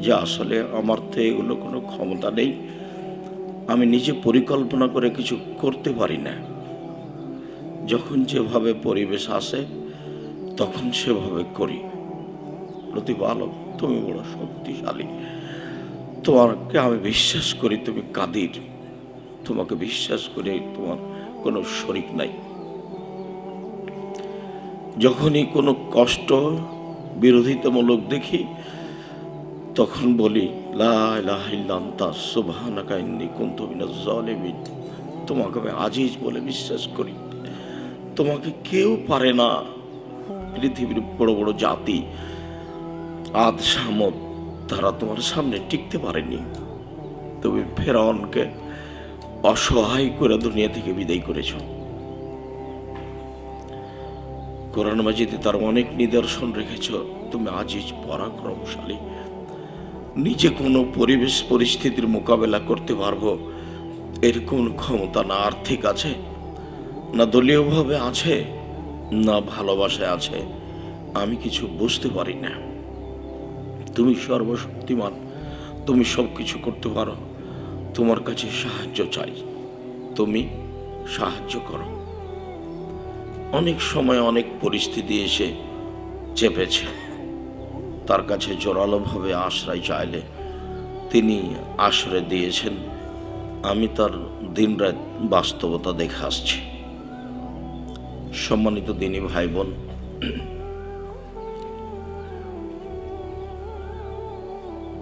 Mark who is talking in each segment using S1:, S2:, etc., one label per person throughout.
S1: যে আসলে আমার তো এগুলো কোনো ক্ষমতা নেই, আমি নিজে পরিকল্পনা করে কিছু করতে পারি না। যখন যেভাবে পরিবেশ আসে তখন সেভাবে করি। প্রতিপালক, তুমি বড় শক্তিশালী, তোমাকে আমি বিশ্বাস করি, তুমি কাদির, তোমাকে বিশ্বাস করে তোমার কোনো শরিক নাই। যখনই কোনো কষ্ট বিরোধিতামূলক দেখি তখন বলি লা ইলাহা ইল্লা আনতা সুবহানাকা ইন্নী কুনতু মিনাজ জালিমিন। তোমাকে আমি আজিজ বলে বিশ্বাস করি, তোমাকে কেউ পারে না। পৃথিবীর বড় বড় জাতি আদ সামদ তারা তোমার সামনে টিকতে পারেনি। তুমি ফেরাউনকে অসহায় করে দুনিয়া থেকে বিদায় করেছ। কোরআন মাজিদে তার অনেক নিদর্শন রেখেছ। তুমি আজিজ, পরাক্রমশালী। নিজে কোনো পরিবেশ পরিস্থিতির মোকাবেলা করতে পারবো এর কোন ক্ষমতা না আর্থিক আছে, না দলীয়ভাবে আছে, না ভালোবাসায় আছে। আমি কিছু বুঝতে পারি না। তুমি সর্বশক্তিমান, তুমি সব কিছু করতে পারো। তোমার কাছে সাহায্য চাই, তুমি সাহায্য করো। অনেক সময় অনেক পরিস্থিতি এসে চেপেছে, তার কাছে জোরালোভাবে আশ্রয় চাইলে তিনি আশ্রয় দিয়েছেন। আমি তার দিনরাত বাস্তবতা দেখে আসছি। সম্মানিত দিনী ভাই বোন,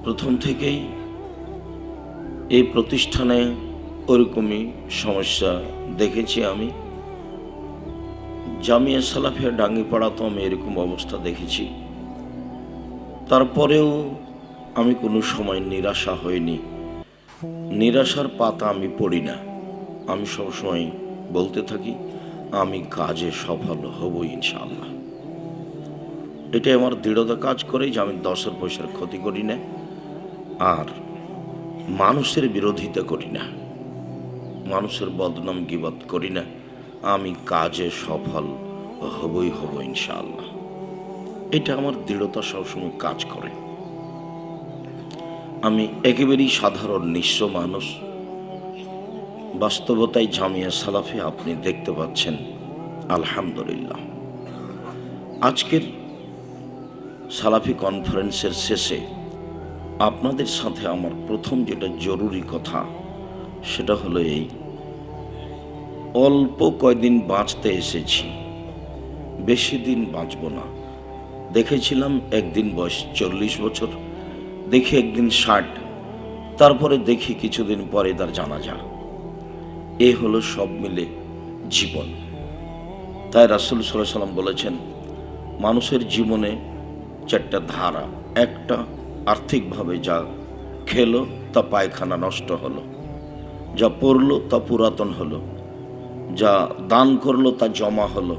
S1: প্রথম থেকেই এই প্রতিষ্ঠানে ওরকমই সমস্যা দেখেছি আমি। জামিয়া সালাফিয়া ডাঙ্গিপাড়া তো আমি এরকম অবস্থা দেখেছি। তারপরেও আমি কোনো সময় নিরাশা হইনি। নিরাশার পাতা আমি পড়ি না। আমি সবসময় বলতে থাকি আমি কাজে সফল হব ইনশাআল্লাহ। এটাই আমার দৃঢ়তা কাজ করে যে আমি 10 পয়সার ক্ষতি করি না, আর মানুষের বিরোধিতা করি না, মানুষের বদনাম গীবত করি না। আমি কাজে সফল হবই হব ইনশাআল্লাহ। এটা আমার দৃঢ়তা সবসময় কাজ করে। আমি একেবারেই সাধারণ নিঃস্ব মানুষ। বাস্তবতায় জামিয়া সালাফি আপনি দেখতে পাচ্ছেন। আলহামদুলিল্লাহ, আজকের সালাফি কনফারেন্সের শেষে আপনাদের সাথে আমার প্রথম যেটা জরুরি কথা সেটা হলো এই, অল্প কয়দিন বাঁচতে এসেছি, বেশি দিন বাঁচব না। দেখেছিলাম একদিন বয়স 40 বছর, দেখি একদিন 60, তারপরে দেখি কিছুদিন পরে তার জানাজা। এ হলো সব মিলে জীবন। তাই রাসূল সাল্লাল্লাহু আলাইহি ওয়াসাল্লাম বলেছেন মানুষের জীবনে 4টা ধারা। একটা, আর্থিকভাবে যা খেলো তা পায়খানা নষ্ট হলো, যা পড়লো তা পুরাতন হলো, যা দান করলো তা জমা হলো,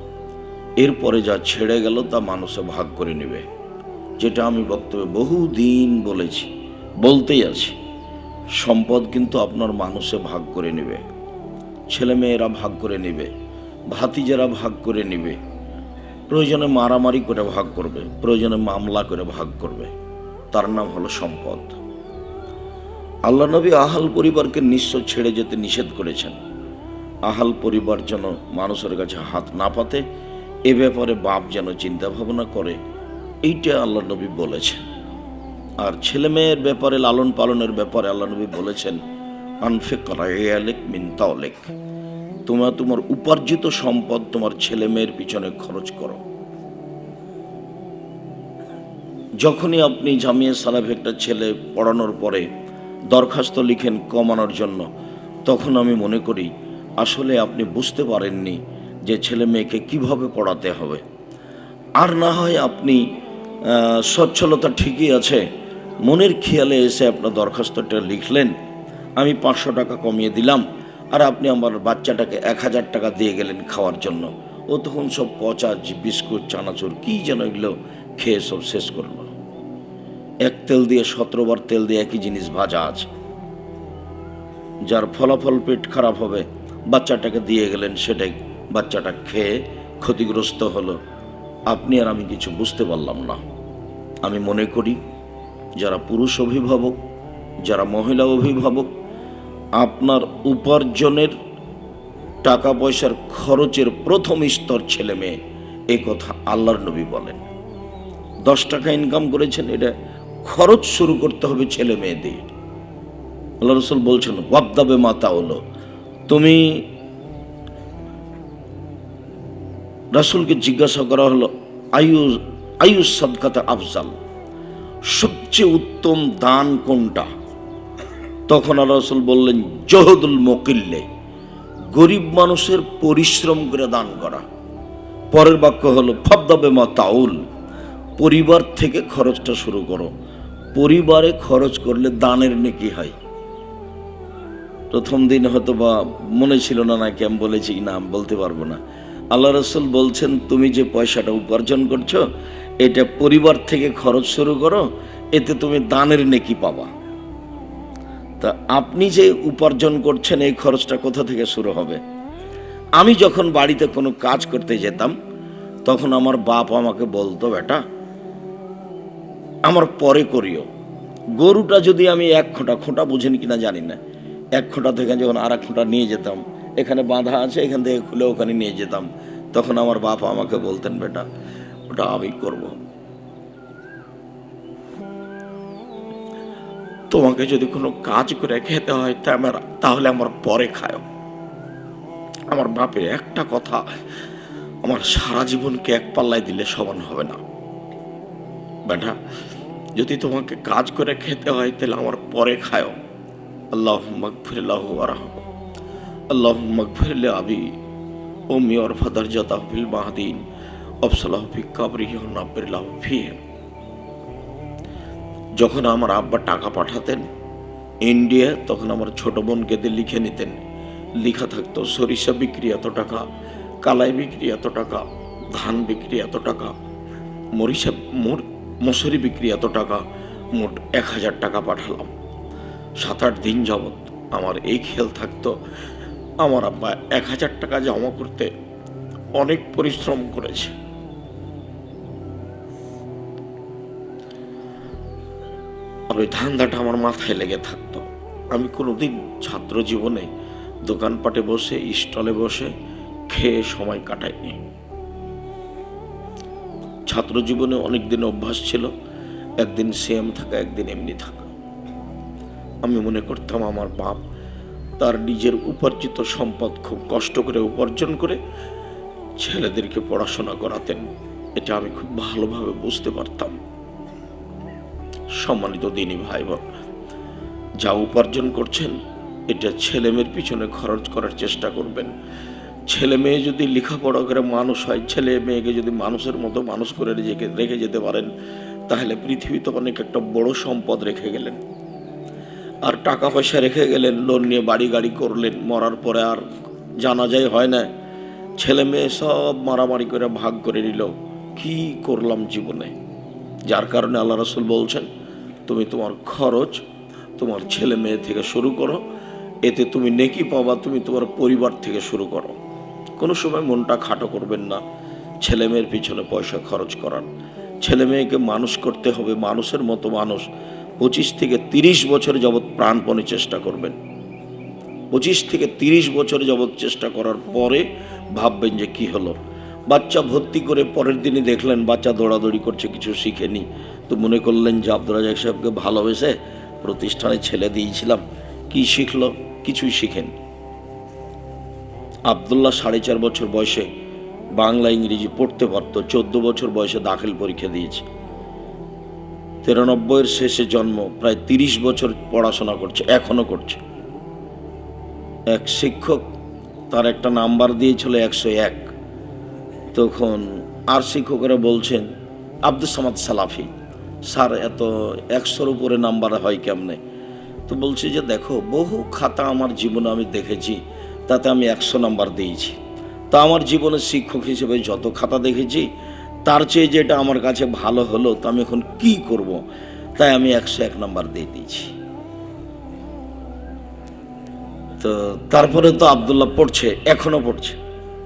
S1: এরপরে যা ছেড়ে গেল তা মানুষে ভাগ করে নেবে। যেটা আমি বক্তব্যে বহুদিন বলেছি, বলতেই আছি। সম্পদ কিন্তু আপনার মানুষে ভাগ করে নেবে, ছেলেমেয়েরা ভাগ করে নেবে, ভাতিজারা ভাগ করে নেবে, প্রয়োজনে মারামারি করে ভাগ করবে, প্রয়োজনে মামলা করে ভাগ করবে। তার নাম হলো সম্পদ। আল্লাহ নবী আহাল পরিবারকে নিঃস্ব ছেড়ে যেতে নিষেধ করেছেন। আহাল পরিবার যেন মানুষের কাছে হাত না পাতে, এ ব্যাপারে বাপ যেন চিন্তা ভাবনা করে, এইটা আল্লাহ নবী বলেছেন। আর ছেলে মেয়ের ব্যাপারে, লালন পালনের ব্যাপারে আল্লাহ নবী বলেছেন আনফিক রায়ালিক মিন তাওলিক, তোমরা তোমার উপার্জিত সম্পদ তোমার ছেলে মেয়ের পিছনে খরচ করো। যখনই আপনি জামিয়া সালাফি একটা ছেলে পড়ানোর পরে দরখাস্ত লিখেন কমানোর জন্য, তখন আমি মনে করি আসলে আপনি বুঝতে পারেননি যে ছেলে মেয়েকে কীভাবে পড়াতে হবে। আর না হয় আপনি সচ্ছলতা ঠিকই আছে, মনের খেয়ালে এসে আপনার দরখাস্তটা লিখলেন, আমি 500 টাকা কমিয়ে দিলাম, আর আপনি আমার বাচ্চাটাকে 1000 টাকা দিয়ে গেলেন খাওয়ার জন্য। ও তখন সব পচা বিস্কুট চানাচুর কী যেন এগুলো খেয়ে সব শেষ করলো। এক তেল দিয়ে 17 বার তেল দিয়ে একই জিনিস ভাজা আছে, যার ফলাফল পেট খারাপ হবে। বাচ্চাটাকে দিয়ে গেলেন, সেটাই বাচ্চাটা খেয়ে ক্ষতিগ্রস্ত হলো। আপনি আর আমি কিছু বুঝতে পারলাম না। আমি মনে করি যারা পুরুষ অভিভাবক, যারা মহিলা অভিভাবক, আপনার উপার্জনের টাকা পয়সার খরচের প্রথম স্তর ছেলে মেয়ে, এই কথা আল্লাহর নবী বলেন। 10 টাকা ইনকাম করেছেন, এটা খরচ শুরু করতে হবে ছেলে মেয়ে দিয়ে। আল্লাহ রসুল বলছেন ওয়াবদাবে মাতা হলো, তুমি রাসূলকে জিজ্ঞাসা করা হলো আয়ু সাদকাতা আফজাল, সবচেয়ে উত্তম দান কোনটা? তখন আল্লাহ রাসূল বললেন জহদুল মুকিল্লে, গরিব মানুষের পরিশ্রম করে দান করা। পরের বাক্য হলো ফাবদাবে মা তাউল, পরিবার থেকে খরচটা শুরু করো। পরিবারে খরচ করলে দানের নেকি হয়। প্রথম দিন হয়তো বা মনে ছিল না, নাকি আমি বলেছি না বলতে পারবো না। আল্লাহ রাসূল বলছেন তুমি যে পয়সাটা উপার্জন করছো এটা পরিবার থেকে খরচ শুরু করো, এতে তুমি দানের নেকি পাবা। তা আপনি যে উপার্জন করছেন এই খরচটা কোথা থেকে শুরু হবে? আমি যখন বাড়িতে কোনো কাজ করতে যেতাম তখন আমার বাপ আমাকে বলতো বেটা আমার পরে করিও। গরুটা যদি আমি 1 খোঁটা, খোঁটা বুঝেন কিনা জানি না, 1 খোঁটা থেকে যখন আর 1 খোঁটা নিয়ে যেতাম, এখানে বাঁধা আছে, এখান থেকে খুলে ওখানে নিয়ে যেতাম, তখন আমার বাপ আমাকে বলতেন বেটা ওটা আমি করব, তোমাকে যদি কোনো কাজ করে খেতে হয় তাহলে আমার পরে খাও। আমার বাপের একটা কথা আমার সারা জীবনকে এক পাল্লায় দিলে সমান হবে না। বেটা যদি তোমাকে কাজ করে খেতে হয় তাহলে আমার পরে খাও। আল্লাহুম্মা গফির লাহু ওয়ারহামহু, আল্লাহুম্মা গফির লি আবি উম্মি ওয়ারফা দারজাতাহু ফিল মাহদিন ওয়াবসালাহু ফি কবরিহি ওয়া নাব্বির লাহু ফিহি। যখন আমার আব্বা টাকা পাঠাতেন ইন্ডিয়া, তখন আমার ছোট বোনকে দিয়ে লিখে নিতেন। লেখা থাকতো সরিষা বিক্রি এত টাকা, কালাই বিক্রি এত টাকা, ধান বিক্রি এত টাকা, মসুরি বিক্রি এত টাকা, মোট 1000 টাকা পাঠালাম। 7-8 দিন যাবৎ আমার এই খেয়াল থাকতো আমার আব্বা 1000 টাকা জমা করতে অনেক পরিশ্রম করেছে। আর ওই ধান্দাটা আমার মাথায় লেগে থাকতো। আমি কোনোদিন ছাত্র জীবনে দোকানপাটে বসে, স্টলে বসে খেয়ে সময় কাটাইনি। ছাত্র জীবনে অনেকদিন অভ্যাস ছিল একদিন সেম থাকা, একদিন এমনি থাকা। আমি মনে করতাম আমার বাপ তার নিজের উপার্জিত সম্পদ খুব কষ্ট করে উপার্জন করে ছেলেদেরকে পড়াশোনা করাতেন, এটা আমি খুব ভালোভাবে বুঝতে পারতাম। সম্মানিত দিনী ভাই বোন, যা উপার্জন করছেন এটা ছেলে মেয়ের পিছনে খরচ করার চেষ্টা করবেন। ছেলে মেয়ে যদি লেখাপড়া করে মানুষ হয়, ছেলে মেয়েকে যদি মানুষের মতো মানুষ করে রেখে যেতে পারেন, তাহলে পৃথিবীতে অনেক একটা বড় সম্পদ রেখে গেলেন। আর টাকা পয়সা রেখে গেলেন, লোন নিয়ে বাড়ি গাড়ি করলেন, মরার পরে আর জানাজাই হয় না, ছেলে মেয়ে সব মারামারি করে ভাগ করে নিল, কি করলাম জীবনে? যার কারণে আল্লাহ রাসূল বলছেন তুমি তোমার খরচ তোমার ছেলে মেয়ে থেকে শুরু করো, এতে তুমি নেকি পাবা। তুমি তোমার পরিবার থেকে শুরু করো। কোনো সময় মনটা খাটো করবেন না ছেলে মেয়ের পিছনে পয়সা খরচ করার। ছেলে মেয়েকে মানুষ করতে হবে মানুষের মতো মানুষ। 25 থেকে 30 বছর যাবৎ প্রাণপণে চেষ্টা করবেন। 25 থেকে 30 বছর যাবৎ চেষ্টা করার পরে ভাববেন যে কি হলো। বাচ্চা ভর্তি করে পরের দিনই দেখলেন বাচ্চা দৌড়াদৌড়ি করছে, কিছু শিখেনি, তো মনে করলেন যে আব্দুল রাজ্জাক সাহেবকে ভালোবেসে প্রতিষ্ঠানে ছেলে দিয়েছিলাম, কি শিখলো? কিছুই শিখেনি। আবদুল্লাহ 4.5 বছর বয়সে বাংলা ইংরেজি পড়তে পারত, 14 বছর বয়সে দাখিল পরীক্ষা দিয়েছে। 93-এর শেষে জন্ম, প্রায় 30 বছর পড়াশোনা করছে, এখনো করছে। এক শিক্ষক তার একটা নাম্বার দিয়েছিল 101। তখন আর শিক্ষকেরা বলছেন আব্দুল সামাদ সালাফি স্যার এত 100-র উপরে নাম্বার হয় কেমনে? তো বলছি যে দেখো বহু খাতা আমার জীবনে আমি দেখেছি, তাতে আমি 100 নাম্বার দিয়েছি। তা আমার জীবনে শিক্ষক হিসেবে যত খাতা দেখেছি তার চেয়ে যেটা আমার কাছে ভালো হলো, তো আমি এখন কি করব? তাই আমি 101 নাম্বার দিয়ে দিয়েছি। তো তারপরে তো আবদুল্লাহ পড়ছে, এখনো পড়ছে।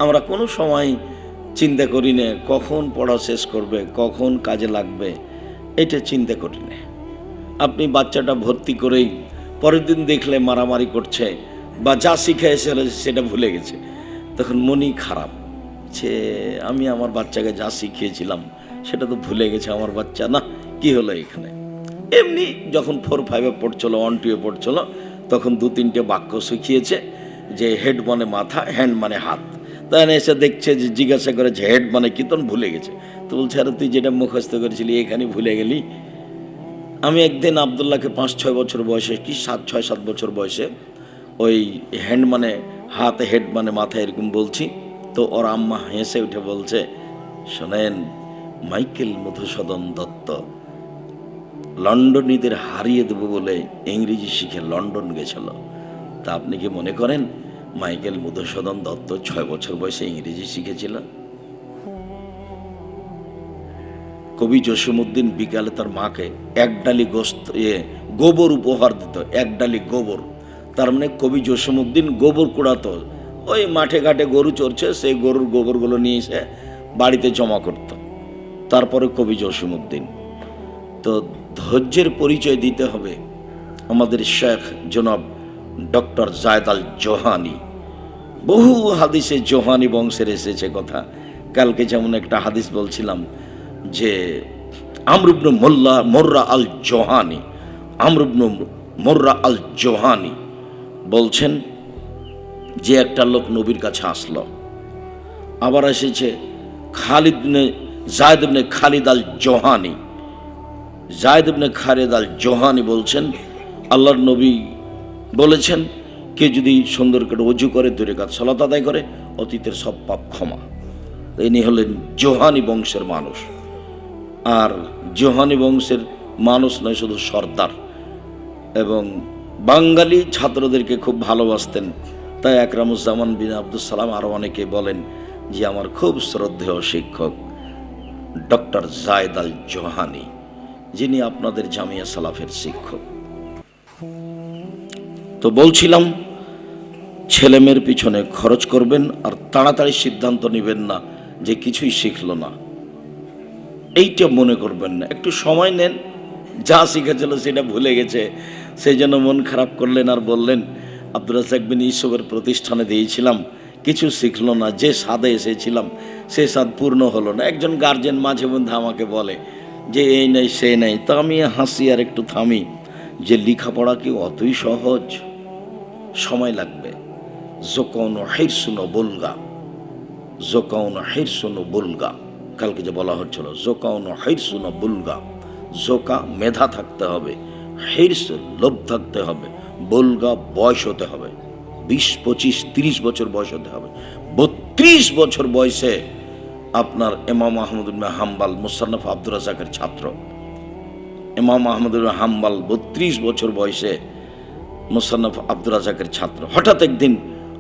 S1: আমরা কোনো সময় চিন্তা করি না কখন পড়া শেষ করবে, কখন কাজে লাগবে, এটা চিন্তা করি না। আপনি বাচ্চাটা ভর্তি করেই পরের দিন দেখলে মারামারি করছে বা যা শিখে এসে সেটা ভুলে গেছে, তখন মনই খারাপ যে আমি আমার বাচ্চাকে যা শিখিয়েছিলাম সেটা তো ভুলে গেছে আমার বাচ্চা, না কি হলো এখানে। এমনি যখন 4-5-এ পড়ছিল, 1-2-এ পড়ছিল, তখন 2-3টে বাক্য শিখিয়েছে যে হেড মানে মাথা, হ্যান্ড মানে হাত। তাই এসে দেখছে যে জিজ্ঞাসা করে যে হেড মানে কি, তখন ভুলে গেছে। তো বলছে আরে তুই যেটা মুখস্থ করেছিলি এখানে ভুলে গেলি। আমি একদিন আবদুল্লাহকে 5-6 বছর বয়সে, কি 6-7 বছর বয়সে ওই হ্যান্ড মানে হাত, হেড মানে মাথা এরকম বলছি, তো ওর আম্মা হেসে উঠে বলছে, শোনেন মাইকেল মধুসূদন দত্ত লন্ডনীদের হারিয়ে দেব বলে ইংরেজি শিখে লন্ডন গেছিল, তা আপনি কি মনে করেন মাইকেল মধুসূদন দত্ত 6 বছর বয়সে ইংরেজি শিখেছিল? কবি জসিমউদ্দিন বিকালে তার মাকে এক ডালি গোবর উপহার দিত, এক ডালি গোবর। তার মানে কবি জসিমউদ্দিন গোবর কুড়াতো, ওই মাঠে ঘাটে গরু চড়ছে সেই গরুর গোবরগুলো নিয়ে এসে বাড়িতে জমা করত। তারপরে কবি জসিমউদ্দিন। তো ধৈর্যের পরিচয় দিতে হবে আমাদের শেখ জনাব ডক্টর জায়েদ আল জোহানি। বহু হাদিসে জোহানি বংশের এসেছে কথা। কালকে যেমন একটা হাদিস বলছিলাম যে আমর ইবনে মোর্রা আল জোহানি, আমর ইবনে মোর্রা আল জোহানি বলছেন যে একটা লোক নবীর কাছে আসলো। আবার এসেছে জায়েদ ইবনে খালিদ আল জোহানি, জায়েদ ইবনে খালিদ আল জোহানি বলছেন আল্লাহর নবী বলেছেন কে যদি সুন্দর করে ওযু করে 2 রাকাত সালাত আদায় করে অতীতের সব পাপ ক্ষমা। ইনি হলেন জোহানি বংশের মানুষ। আর জোহানি বংশের মানুষ নয় শুধু সর্দার, এবং বাঙালি ছাত্রদেরকে খুব ভালোবাসতেন। তাই আকরামুজ্জামান বিন আব্দুল সালাম আরও অনেকে বলেন যে আমার খুব শ্রদ্ধেয় শিক্ষক ডক্টর জায়েদ আল জোহানি, যিনি আপনাদের জামিয়া সালাফের শিক্ষক। তো বলছিলাম ছেলেমেয়ের পিছনে খরচ করবেন আর তাড়াতাড়ি সিদ্ধান্ত নেবেন না যে কিছুই শিখলো না, এইটা মনে করবেন না। একটু সময় নেন, যা শিখেছিল সেটা ভুলে গেছে, সেই জন্য মন খারাপ করলেন আর বললেন আব্দুর রাজ্জাক বিন ইউসুফের প্রতিষ্ঠানে দিয়েছিলাম, কিছু শিখলো না, যে স্বাদে এসেছিলাম সে স্বাদ পূর্ণ হলো না। একজন গার্জেন মাঝে মধ্যে আমাকে বলে যে এই নেই সে নেই, তা আমি হাসি আর একটু থামি যে লেখাপড়া কি অতই সহজ? সময় লাগবে। জোকাউন হিরসুন বুলগা, জোকাউন হিরসুন বুলগা, কালকে যে বলা হচ্ছিল জোকাউন হিরসুন বুলগা। জোকা মেধা থাকতে হবে, হিরস লোভ থাকতে হবে, বুলগা বয়স হতে হবে, 20, 25, 30 বছর বয়স হতে হবে। 32 বছর বয়সে আপনার ইমাম আহমদ ইবনে হাম্বল মুসান্নাফ আব্দুর রাজ্জাকের ছাত্র। ইমাম আহমদ ইবনে হাম্বল 32 বছর বয়সে মুসান্নাফ আব্দুর রাজ্জাকের ছাত্র। হঠাৎ একদিন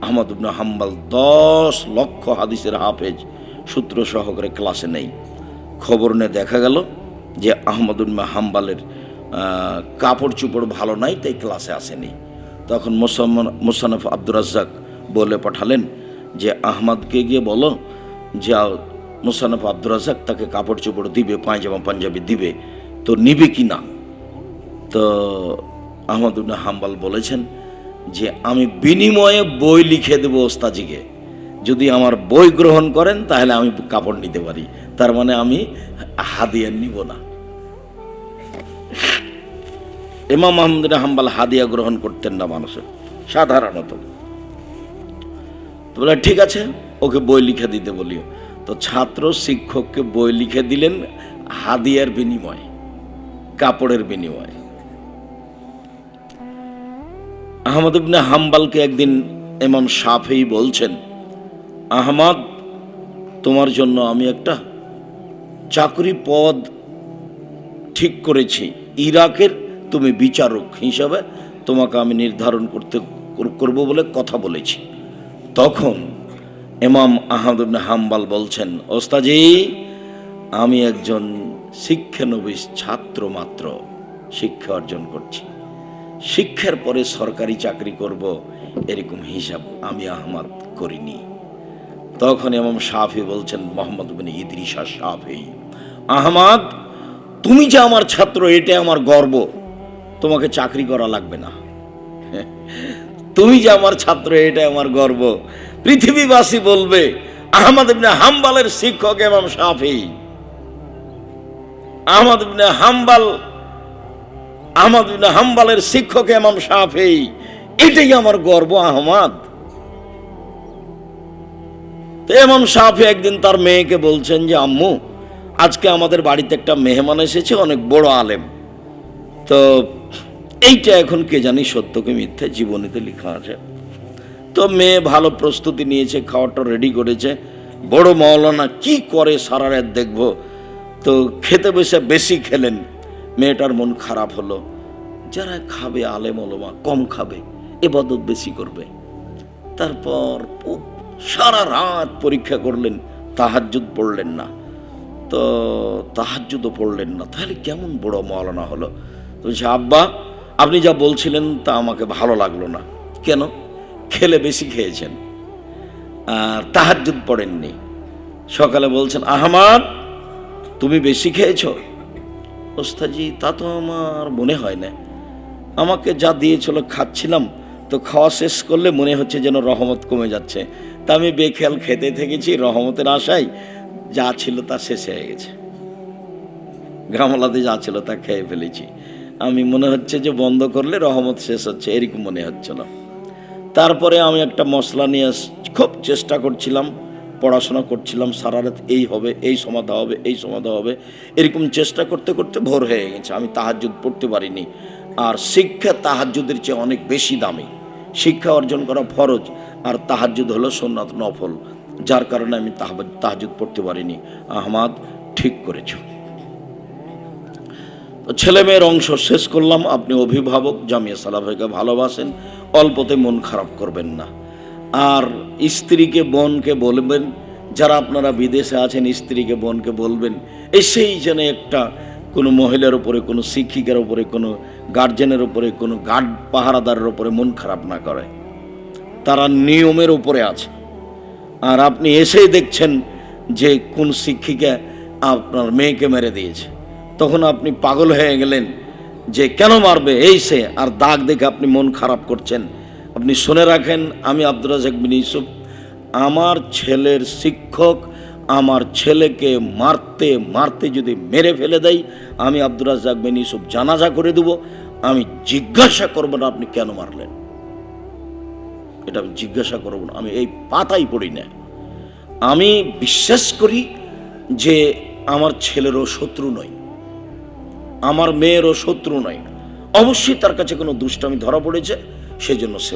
S1: আহমদ ইবনে হাম্বল 10 লক্ষ হাদিসের হাফেজ সূত্র সহকারে ক্লাসে নেই। খবর নিয়ে দেখা গেল যে আহমদ ইবনে হাম্বলের কাপড় চোপড় ভালো নাই, তাই ক্লাসে আসেনি। তখন মুসান্নাফ আব্দুর রাজ্জাক বলে পাঠালেন যে আহমদকে গিয়ে বলো যে মুসান্নাফ আব্দুর রাজ্জাক তাকে কাপড় চোপড় দিবে, পায়জামা পাঞ্জাবি দিবে, তো নিবে কি না। তো আহমদ ইবনে হাম্বল বলেছেন যে আমি বিনিময়ে বই লিখে দেবো ওস্তাজিকে, যদি আমার বই গ্রহণ করেন তাহলে আমি কাপড় নিতে পারি, তার মানে আমি হাদিয়া নিব না। ইমাম আহমদ ইবনে হাম্বল হাদিয়া গ্রহণ করতেন না মানুষের সাধারণত। তো বলে ঠিক আছে ওকে বই লিখে দিতে বলিও। তো ছাত্র শিক্ষককে বই লিখে দিলেন হাদিয়ার বিনিময়ে, কাপড়ের বিনিময়ে। আহমদ ইবনে হাম্বলকে একদিন ইমাম শাফেঈ বলছেন, আহমদ তোমার জন্য আমি একটা চাকরি পদ ঠিক করেছি, ইরাকের তুমি বিচারক হিসাবে তোমাকে আমি নির্ধারণ করব বলে কথা বলেছি। তখন ইমাম আহমদ ইবনে হাম্বল বলছেন, ওস্তাজি আমি একজন শিক্ষানবিশ ছাত্র মাত্র, শিক্ষা অর্জন করছি, শিক্ষার পরে সরকারি চাকরি করব এরকম হিসাব আমি আহমদ করিনি। তখন ইমাম শাফি বলছেন, মোহাম্মদ ইবনে ইদ্রিস শাফি, আহমদ তুমি যে আমার ছাত্র এটা আমার গর্ব, তোমাকে চাকরি করা লাগবে না, তুমি যে আমার ছাত্র এটা আমার গর্ব। পৃথিবীবাসী বলবে আহমদ ইবনে হাম্বলের শিক্ষক ইমাম শাফিঈ, আহমদ ইবনে হাম্বলের শিক্ষক ইমাম শাফিঈ, এটাই আমার গর্ব আহমদ। তো ইমাম শাফিঈ একদিন তার মেয়েকে বলছেন যে আম্মু, আজকে আমাদের বাড়িতে একটা মেহমান এসেছে, অনেক বড় আলেম, তো এইটা এখন কে জানি সত্য কি মিথ্যে, জীবনীতে লেখা আছে। তো মেয়ে ভালো প্রস্তুতি নিয়েছে, খাওয়াটা রেডি করেছে, বড় মাওলানা কি করে সারা রাত দেখবো। তো খেতে বসে বেশি খেলেন, মেয়েটার মন খারাপ হলো। যারা খাবে আলেম ওলামা কম খাবে, ইবাদত বেশি করবে। তারপর সারা রাত পরীক্ষা করলেন, তাহাজ্জুদ পড়লেন না, তো তাহাজ্জুদও পড়লেন না, তাহলে কেমন বড় মাওলানা হলো। তো আব্বা, আপনি যা বলছিলেন তা আমাকে ভালো লাগলো না। কেন? খেলে বেশি খেয়েছেন আর তাহাজ্জুদ পড়েননি। সকালে বলছেন আহমদ, তুমি বেশি খেয়েছো? ওস্তাজি, তা তো আমার মনে হয় না, আমাকে যা দিয়েছিল খাচ্ছিলাম, তো খাওয়া শেষ করলে মনে হচ্ছে যেন রহমত কমে যাচ্ছে, তা আমি বেখেয়াল খেতে থেকেছি, রহমতের আশায় যা ছিল তা শেষ হয়ে গেছে, গামলাতে যা ছিল তা খেয়ে ফেলেছি, আমি মনে হচ্ছে যে বন্ধ করলে রহমত শেষ হচ্ছে, এরকম মনে হচ্ছিল। তারপরে আমি একটা মশলা নিয়ে খুব চেষ্টা করছিলাম, পড়াশোনা করছিলাম সারা রাত, এই হবে, এই সমাধা হবে, এই সমাধা হবে, এরকম চেষ্টা করতে করতে ভোর হয়ে গেছে, আমি তাহাজ্জুদ পড়তে পারিনি। আর শিক্ষা তাহাজ্জুদের চেয়ে অনেক বেশি দামি, শিক্ষা অর্জন করা ফরজ, আর তাহাজ্জুদ হলো সুন্নাত নফল, যার কারণে আমি তাহাজ্জুদ পড়তে পারিনি। আহমদ, ঠিক করেছো। ছেলে মেয়ের অংশ শেষ করলাম। আপনি অভিভাবক, জামিয়া সালাফিকে ভালোবাসেন, অল্পতে মন খারাপ করবেন না। আর স্ত্রীকে বোনকে বলবেন, যারা আপনারা বিদেশে আছেন স্ত্রীকে বোনকে বলবেন, এসেই যেন একটা কোনো মহিলার উপরে, কোনো শিক্ষিকার উপরে, কোনো গার্জেনের উপরে, কোনো গার্ড পাহারাদারের উপরে মন খারাপ না করে, তারা নিয়মের উপরে আছে। আর আপনি এসেই দেখছেন যে কোন শিক্ষিকা আপনার মেয়েকে মেরে দিয়েছে, তখন আপনি পাগল হয়ে গেলেন যে কেন মারবে এই সে, আর দাগ দেখে আপনি মন খারাপ করছেন। আপনি শুনে রাখেন, আমি আব্দুর রাজ্জাক বিন ইউসুফ, আমার ছেলের শিক্ষক আমার ছেলেকে মারতে মারতে যদি মেরে ফেলে দেয়, আমি আব্দুর রাজ্জাক বিন ইউসুফ জানাজা করে দেব, আমি জিজ্ঞাসা করব না আপনি কেন মারলেন, এটা আমি জিজ্ঞাসা করব না, আমি এই পাতাই পড়ি না। আমি বিশ্বাস করি যে আমার ছেলেরও শত্রু নয়, আমার মেয়েরও শত্রু নয়, অবশ্যই তার কাছে কোনো দুষ্টামি ধরা পড়েছে, সেজন্য সে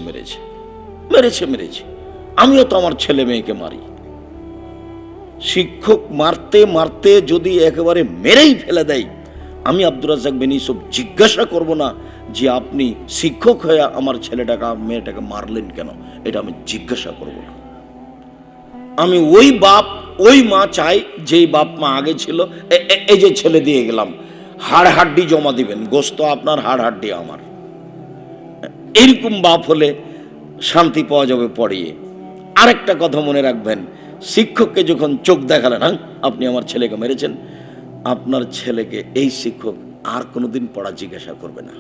S1: মেরেছে। আমিও তো আমার ছেলে মেয়েকে মারি। শিক্ষক মারতে মারতে যদি একেবারে মেরেই ফেলে দেয়, আমি আব্দুর রাজ্জাক বিন ইউসুফ জিজ্ঞাসা করব না যে আপনি শিক্ষক হয়ে আমার ছেলেটাকে মেয়েটাকে মারলেন কেন, এটা আমি জিজ্ঞাসা করব না। আমি ওই বাপ ওই মা চাই যেই বাপ মা আগে ছিল, এই যে ছেলে দিয়ে গেলাম, হাড় হাড্ডি জমা দিবেন, গোস্ত আপনার, হাড় হাড্ডি আমার, এরকম বাপ হলে শান্তি পাওয়া যাবে পড়িয়ে। আরেকটা কথা মনে রাখবেন, শিক্ষককে যখন চোখ দেখালেন, হ্যাঁ আপনি আমার ছেলেকে মেরেছেন, আপনার ছেলেকে এই শিক্ষক আর কোনোদিন পড়া জিজ্ঞাসা করবে না।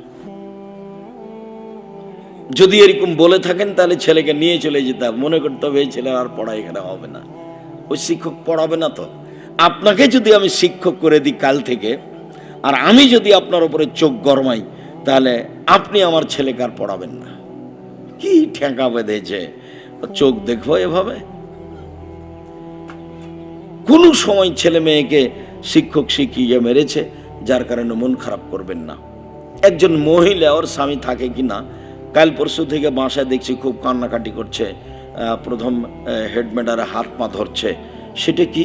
S1: যদি এরকম বলে থাকেন তাহলে ছেলেকে নিয়ে চলে যেতে হবে, মনে করতে হবে এই ছেলে আর পড়া এখানে হবে না, ওই শিক্ষক পড়াবে না। তো আপনাকে যদি আমি শিক্ষক করে দিই কাল থেকে, আর আমি যদি আপনার উপরে চোখ গরমাই, তাহলে আপনি আমার ছেলেকে আর পড়াবেন না। কি ঠেকা বেঁধেছে, চোখ দেখবো এভাবে? কোন সময় ছেলে মেয়েকে শিক্ষক শিখিয়ে মেরেছে, যার কারণে মন খারাপ করবেন না। একজন মহিলা, ওর স্বামী থাকে কি না, কাল পরশু থেকে বাসায় দেখছি খুব কান্নাকাটি করছে, প্রথম হেডম্যাডারে হাত পা ধরছে। সেটা কি?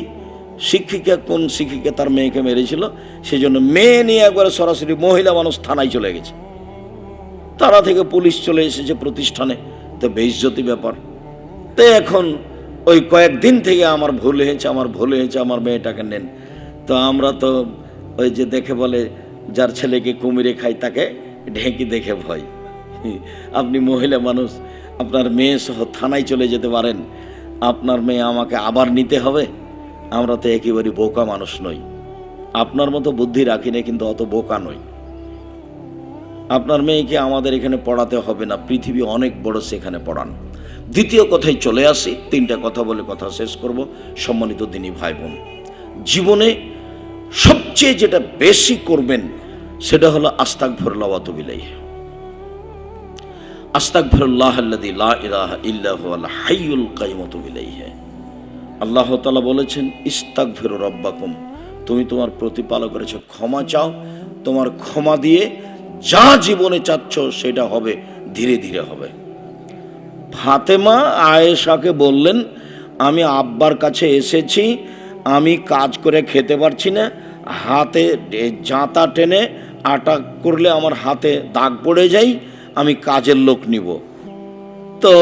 S1: শিক্ষিকা, কোন শিক্ষিকা তার মেয়েকে মেরেছিল, সেজন্য মেয়ে নিয়ে একবারে সরাসরি মহিলা মানুষ থানায় চলে গেছে, তারা থেকে পুলিশ চলে এসেছে প্রতিষ্ঠানে। তো বেইজ্জতি ব্যাপার। তো এখন ওই কয়েকদিন থেকে আমার ভুল হয়েছে, আমার মেয়েটাকে নেন। তো আমরা তো ওই যে দেখে বলে, যার ছেলেকে কুমিরে খাই তাকে ঢেঁকি দেখে ভয়। আপনি মহিলা মানুষ, আপনার মেয়ে সহ থানায় চলে যেতে পারেন, আপনার মেয়ে আমাকে আবার নিতে হবে? আমরা তো একেবারে বোকা মানুষ নই, আপনার মতো বুদ্ধি রাখি না, কিন্তু অত বোকা নই। আপনার মেয়েকে আমাদের এখানে পড়াতে হবে না, পৃথিবী অনেক বড়, সেখানে পড়ান। দ্বিতীয় কথায় চলে আসি, 3টা কথা বলে কথা শেষ করব। সম্মানিত দিনী ভাই বোন, জীবনে সবচেয়ে যেটা বেশি করবেন সেটা হলো আস্তাগফিরুল্লাহ ওয়া আতুবু ইলাইহি। আস্তাগফিরুল্লাহাল্লাযী লা ইলাহা ইল্লা হুয়াল হাইয়ুল কাইয়্যুম ওয়া আতুবু ইলাইহি। আল্লাহ তাআলা বলেছেন, ইস্তাগফিরু রাব্বাকুম, তুমি তোমার প্রতিপালকের কাছে ক্ষমা চাও, তোমার ক্ষমা দিয়ে যা জীবনে চাচ্ছ সেটা হবে, ধীরে ধীরে হবে। ফাতেমা আয়েশাকে বললেন, আমি আব্বার কাছে এসেছি, আমি কাজ করে খেতে পারছি না, হাতে জাঁতা টেনে আটা করলে আমার হাতে দাগ পড়ে যায়, আমি কাজের লোক নিব। তো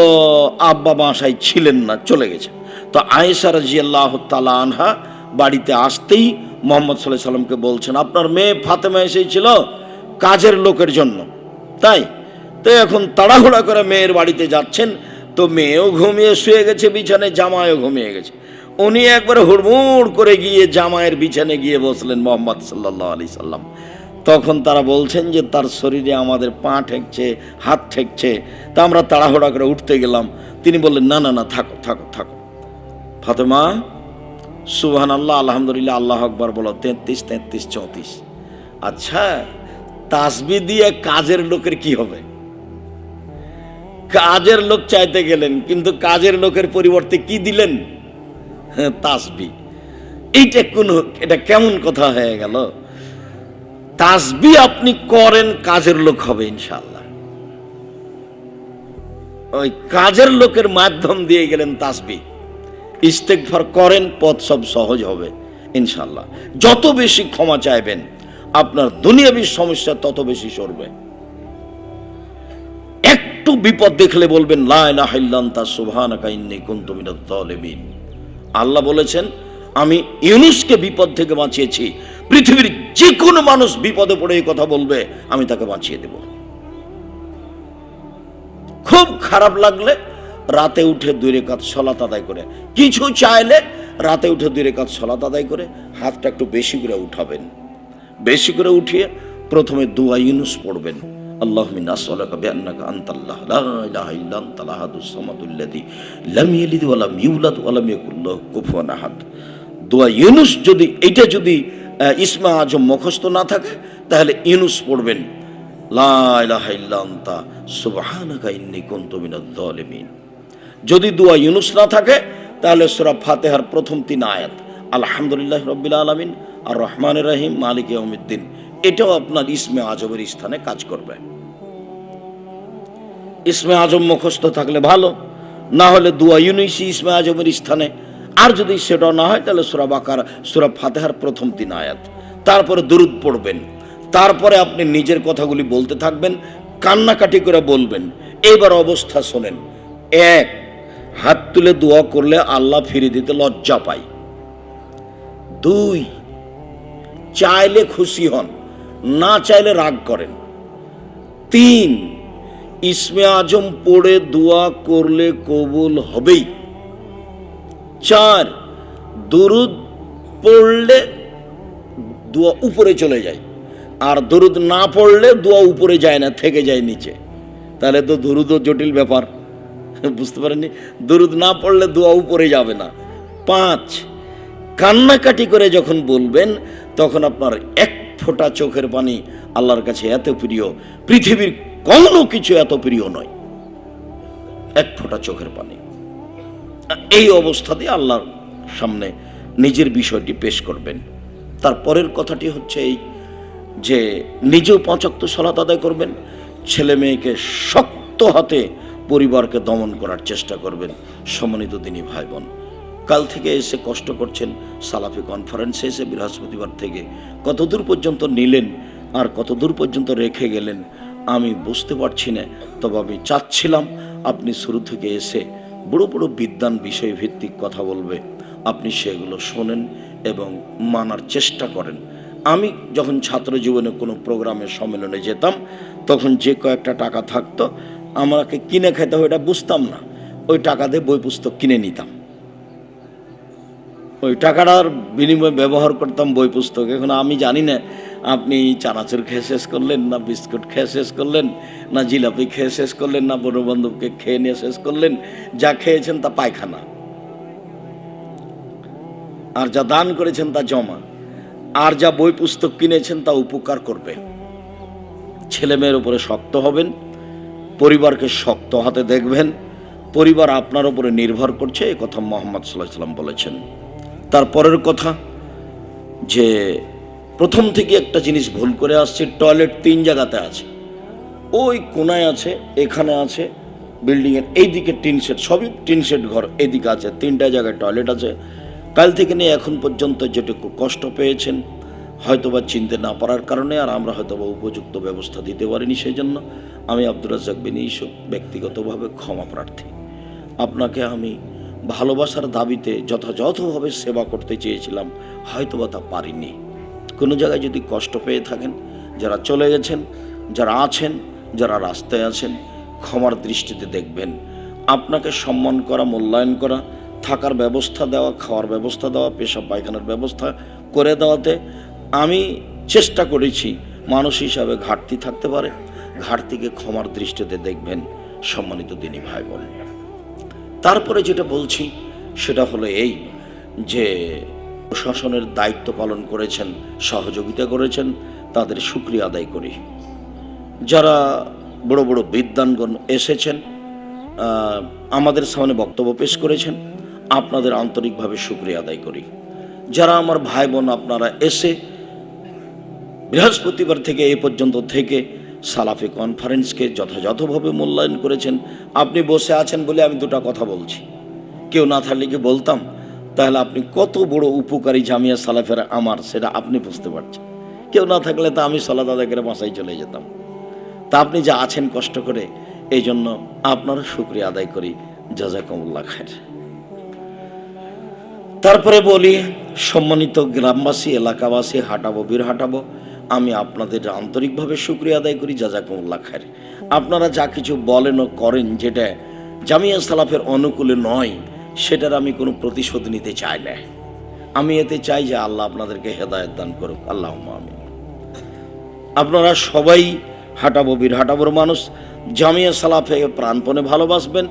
S1: আব্বা বাসায় ছিলেন না, চলে গেছে। তো আয়েশা রাদিয়াল্লাহু তাআলা আনহা বাড়িতে আসতেই মুহাম্মদ সাল্লাল্লাহু আলাইহি সাল্লামকে বলছেন, আপনার মেয়ে ফাতেমা এসেছিল কাজের লোকের জন্য, তাই তো এখন তাড়াহুড়া করে মেয়ের বাড়িতে যাচ্ছেন। তো মেয়েও ঘুমিয়ে শুয়ে গেছে বিছানায়, জামাইও ঘুমিয়ে গেছে। উনি একবারে হুড়মুড় করে গিয়ে জামাইয়ের বিছানে গিয়ে বসলেন মুহাম্মদ সাল্লাল্লাহু আলাইহি সাল্লাম। তখন তারা বলছেন যে তার শরীরে আমাদের পা ঠেকছে, হাত ঠেকছে। তা আমরা তাড়াহুড়া করে উঠতে গেলাম। তিনি বললেন, না না না, থাকো থাকো থাকো। ফাতেমা, সুবহানাল্লাহ, আলহামদুলিল্লাহ, আল্লাহ আকবার বলো 33, 33, 34। আচ্ছা, তাসবিহ দিয়ে কাজের লোকের কি হবে? কাজের লোক চাইতে গেলেন, কিন্তু কাজের লোকের পরিবর্তে কি দিলেন? তাসবিহ। এটা কেমন কথা হয়ে গেল? তাসবিহ আপনি করেন, কাজের লোক হবে ইনশাআল্লাহ। ওই কাজের লোকের মাধ্যম দিয়ে গেলেন তাসবিহ। ইস্তেগফার করেন, পথ সব সহজ হবে ইনশাআল্লাহ। যত বেশি ক্ষমা চাইবেন আপনার দুনিয়াবী সমস্যা তত বেশি সরবে। একটু বিপদ দেখলে বলবেন, লা ইলাহা ইল্লা আনতা সুবহানাকা ইন্নী কুনতু মিনাজ জালিমিন। আল্লাহ বলেছেন, আমি ইউনূসকে বিপদ থেকে বাঁচিয়েছি। পৃথিবীর যে কোনো মানুষ বিপদে পড়ে এই কথা বলবে, আমি তাকে বাঁচিয়ে দেব। খুব খারাপ লাগলে রাতে উঠে 2 রাকাত সালাত আদায় করে, কিছু চাইলে রাতে উঠে 2 রাকাত সালাত আদায় করে হাতটা একটু বেশি করে উঠাবেন। বেশি করে উঠিয়ে প্রথমে দোয়া ইউনূস পড়বেন। আল্লাহুম্মা ইন্নী আসআলুকা বিআন্নাকা আনতাল্লাহ লা ইলাহা ইল্লা আনতাল আহাদুস সামাদুল্লাযী লাম ইয়ালিদ ওয়া লাম ইউলাদ ওয়া লাম ইয়াকুল লাহু কুফুয়ান আহাদ। দোয়া ইউনূস যদি ইসমে আজম মুখস্থ না থাকে, তাহলে ইউনূস পড়বেন, লা ইলাহা ইল্লা আনতা সুবহানাকা ইন্নী কুনতু মিনাজ জালিমিন। যদি দোয়া ইউনূস না থাকে, তাহলে সূরা ফাতিহার প্রথম 3 আয়াত, আলহামদুলিল্লাহি রাব্বিল আলামিন আর রহমানির রহিম মালিকি ইয়াউমিদ্দিন, এটাও আপনার ইসমে আজমের স্থানে কাজ করবে। ইসমে আজম মুখস্থ থাকলে ভালো, না হলে দোয়া ইউনূস ইসমে আজমের স্থানে। আর যদি সেটাও না হয়, তাহলে সূরা বাকারা, সূরা ফাতিহার প্রথম 3 আয়াত, তারপরে দুরূদ পড়বেন। তারপরে আপনি নিজের কথাগুলি বলতে থাকবেন, কান্নাকাটি করে বলবেন। এইবার অবস্থা শোনেন। 1, হাত তুলে দোয়া করলে আল্লাহ ফিরিয়ে দিতে লজ্জা পায়। 2, চাইলে খুশি হন, না চাইলে রাগ করেন। 3, ইসমে আজম পড়ে দোয়া করলে কবুল হবেই। 4, দুরুদ পড়লে দোয়া উপরে চলে যায়, আর দুরুদ না পড়লে দোয়া উপরে যায় না, থেকে যায় নিচে। তাহলে তো দুরুদও জটিল ব্যাপার, বুঝতে পারেননি? দুরুদ না পড়লে দোয়া উপরে যাবে না। 5, কান্নাকাটি করে যখন বলবেন, তখন আপনার 1 ফোঁটা চোখের পানি আল্লাহর কাছে এত প্রিয়, পৃথিবীর কোনো কিছু এত প্রিয় নয়। 1 ফোঁটা চোখের পানি। এই অবস্থাতে আল্লাহর সামনে নিজের বিষয়টি পেশ করবেন। তারপরের কথাটি হচ্ছে এই যে নিজেও 5 ওয়াক্ত সালাত আদায় করবেন, ছেলে মেয়েকে শক্ত হাতে পরিবারকে দমন করার চেষ্টা করবেন। সম্মানিত দিনী ভাই বোন, কাল থেকে এসে কষ্ট করছেন, সালাফি কনফারেন্সে এসে বৃহস্পতিবার থেকে কতদূর পর্যন্ত নিলেন আর কতদূর পর্যন্ত রেখে গেলেন আমি বুঝতে পারছি না। তবে আমি চাচ্ছিলাম আপনি শুরু থেকে এসে বড় বড় বিদ্যান বিষয় ভিত্তিক কথা বলবে, আপনি সেগুলো শোনেন এবং মানার চেষ্টা করেন। আমি যখন ছাত্র জীবনে কোনো প্রোগ্রামের সম্মেলনে যেতাম, তখন যে কয়েকটা টাকা থাকতো আমাকে কিনে খেতে হয় এটা বুঝতাম না, ওই টাকা দিয়ে বই পুস্তক কিনে নিতাম, ওই টাকাটার বিনিময়ে ব্যবহার করতাম বই পুস্তক। এখন আমি জানি না আপনি চানাচুর খেয়ে শেষ করলেন, না বিস্কুট খেয়ে শেষ করলেন, না জিলাপি খেয়ে শেষ করলেন, না বন্ধু বান্ধবকে খেয়ে নিয়ে শেষ করলেন। যা খেয়েছেন তা পায়খানা, আর যা দান করেছেন তা জমা, আর যা বই পুস্তক কিনেছেন তা উপকার করবে। ছেলে মেয়ের উপরে শক্ত হবেন, পরিবারকে শক্ত হাতে দেখবেন, পরিবার আপনার উপরে নির্ভর করছে, এই কথা মুহাম্মদ সাল্লাল্লাহু আলাইহি ওয়াসাল্লাম বলেছেন। তারপরের কথা যে প্রথম থেকে একটা জিনিস ভুল করে আসছে, টয়লেট 3 জায়গাতে আছে, ওই কোনায় আছে, এখানে আছে, বিল্ডিংয়ের এইদিকে টিন শেড, সবই টিন শেড ঘর, এদিকে আছে, 3টা জায়গায় টয়লেট আছে। কাল থেকে নিয়ে এখন পর্যন্ত যেটুকু কষ্ট পেয়েছেন হয়তোবা চিনতে না পারার কারণে, আর আমরা হয়তোবা উপযুক্ত ব্যবস্থা দিতে পারিনি, সেই জন্য আমি আব্দুর রাজ্জাক বিন ইউসুফ ব্যক্তিগতভাবে ক্ষমা প্রার্থী। আপনাকে আমি ভালোবাসার দাবিতে যথাযথভাবে সেবা করতে চেয়েছিলাম, হয়তোবা তা পারিনি। কোনো জায়গায় যদি কষ্ট পেয়ে থাকেন, যারা চলে গেছেন, যারা আছেন, যারা রাস্তায় আছেন, ক্ষমার দৃষ্টিতে দেখবেন। আপনাকে সম্মান করা, মূল্যায়ন করা, থাকার ব্যবস্থা দেওয়া, খাওয়ার ব্যবস্থা দেওয়া, পেশাব পায়খানার ব্যবস্থা করে দেওয়াতে আমি চেষ্টা করেছি। মানুষ হিসাবে ঘাটতি থাকতে পারে, ঘাটতিকে ক্ষমার দৃষ্টিতে দেখবেন সম্মানিত দিনী ভাই বোন। তারপরে যেটা বলছি সেটা হলো এই যে প্রশাসনের দায়িত্ব পালন করেছেন, সহযোগিতা করেছেন, তাদের শুকরিয়া আদায় করি। যারা বড় বড় বিদ্বানগণ এসেছেন, আমাদের সামনে বক্তব্য পেশ করেছেন, আপনাদের আন্তরিকভাবে শুকরিয়া আদায় করি। যারা আমার ভাই বোন আপনারা এসে বৃহস্পতিবার থেকে এই পর্যন্ত থেকে সালাফি কনফারেন্সকে যথাযথভাবে মূল্যায়ন করেছেন। আপনি বসে আছেন বলে আমি দুটো কথা বলছি, কেউ না থাকলে কি বলতাম? তাহলে আপনি কত বড় উপকারী জামিয়া সালাফের আমার, সেটা আপনি বুঝতে পারছেন। কেউ না থাকলে তো আমি সালাত আদায় করে বাসায় চলে যেতাম। তা আপনি যা আছেন কষ্ট করে, এই জন্য আপনারা শুকরিয়া আদায় করি, জাযাকুমুল্লাহ খায়ের। তারপরে বলি, সম্মানিত গ্রামবাসী, এলাকাবাসী, হাঁটাবো বীর হাঁটাবো, আমি আপনাদের আন্তরিকভাবে শুকরিয়া আদায় করি, জাযাকুমুল্লাহ খায়ের। আপনারা যা কিছু বলেন ও করেন যেটা জামিয়া সালাফের অনুকূলে নয়, সেটার আমি কোনো প্রতিশোধ নিতে চাই না। আমি এতে চাই যে আল্লাহ আপনাদেরকে হেদায়েত দান করুক, আল্লাহুম্মা আমিন। আপনারা সবাই হাঁটাবো বীর হাঁটাবোর মানুষ, জামিয়া সালাফে প্রাণপণে ভালোবাসবেন।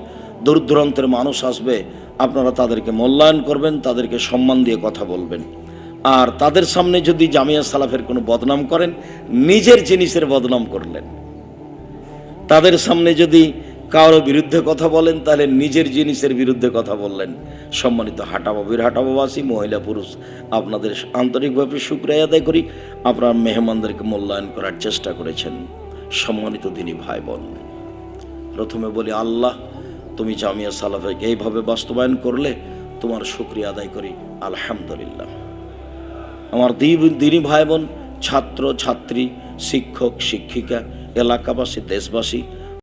S1: দূর দূরান্তের মানুষ আসবে, আপনারা তাদেরকে মূল্যায়ন করবেন, তাদেরকে সম্মান দিয়ে কথা বলবেন। আর তাদের সামনে যদি জামিয়া সালাফের কোনো বদনাম করেন, নিজের জিনিসের বদনাম করলেন। তাদের সামনে যদি কারো বিরুদ্ধে কথা বলেন, তাহলে নিজের জিনিসের বিরুদ্ধে কথা বললেন। সম্মানিত হাঁটাবো বীর হাঁটাবোবাসী, মহিলা পুরুষ, আপনাদের আন্তরিকভাবে শুকরিয়া আদায় করি। আপনার মেহমানদেরকে মূল্যায়ন করার চেষ্টা করেছেন। সম্মানিত দিনী ভাই বোন, প্রথমে বলি, আল্লাহ তুমি জামিয়া সালাফেকে এইভাবে বাস্তবায়ন করলে তোমার শুকরিয়া আদায় করি, আলহামদুলিল্লাহ। আমার দিনী ভাই বোন, ছাত্র ছাত্রী, শিক্ষক শিক্ষিকা, এলাকাবাসী, দেশবাসী,